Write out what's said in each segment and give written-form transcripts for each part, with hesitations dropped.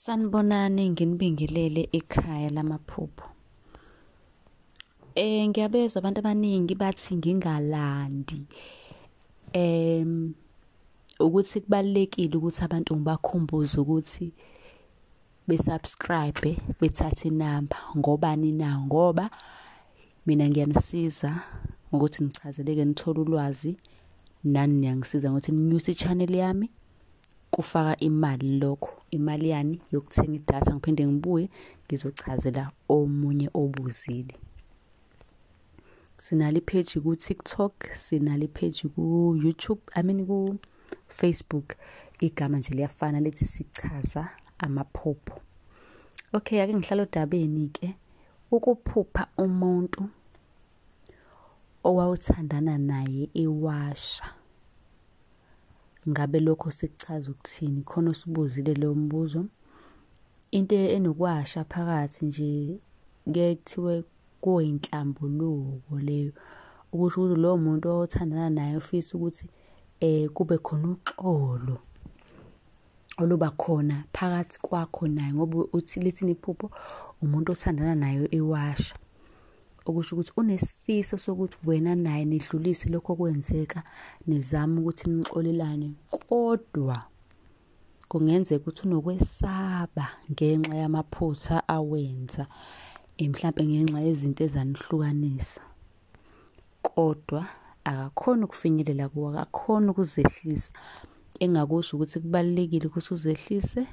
Sanibonani, nginibingelele ekhaya lamaphupho. Ngiyabezwa abantu abaningi bathi ngingalandi. Ukuthi kubalulekile ukuthi abantu ngibakhumbuze ukuthi besubscribe, bethathe inamba. Ngobani na? Ngoba mina ngiyanisiza ngokuthi nichazeleke nithole ulwazi, nani niyangisiza ngokuthi ninyuse i-channel yami. Kufaka imali lokho, imali yani yokuthenga idatha, ngiphinde ngibuye ngizochazela omunye obuzile. Sinale page ku-TikTok, sinale page ku-YouTube, ku-Facebook. Igama nje liyafana lithi Sichaza Amaphupho. Okay, ake ngihlala odabeni-ke. Ukuphupha umuntu owawuthandana naye ewasha. Ngabe lokho sikuchaza ukuthini? Khona usibuzile lo mbuzo. Into enokwasha phakathi nje kuye kuthiwe kuyinhlambuluko leyo. Ukusho ukuthi lowo muntu owathandana naye ufisa ukuthi kube khona uxolo oluba khona phakathi kwakho naye, ngoba uthi lithini iphupho, umuntu othandana naye ewasha. Okusho ukuthi unesifiso sokuthi wena naye nidlulise lokho okwenzeka, nizame ukuthi nixolelane, kodwa kungenzeka ukuthi unokwesaba ngenxa yamaphutha awenza, mhlampe ngenxa yezinto ezanihlukanisa. Kodwa akakhona ukufinyelela kuwe, akakhona ukuzehlisa. Engakusho ukuthi kubalulekile ukuthi uzehlise,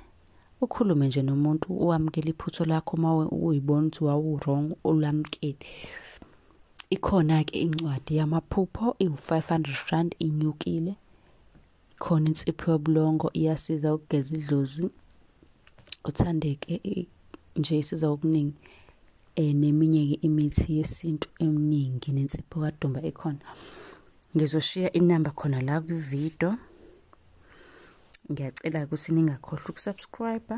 ukhulume nje nomuntu, uwamukele iphutho lakho uma uyibona ukuthi wawu-wrong, ulamukele. Ikhona-ke incwadi yamaphupho, iwu-R500 inyukile. Khona insipho yobulongo, iyasiza ukugeza idlozi, uthandeke nje, isiza okuningi. Neminye-ke imithi yesintu eminingi, nensipho kadumba ekhona. Ngizoshiya inamba khona la kwi-video. Ngiyacela ukuthi ningakhohlwa ukusubscribe.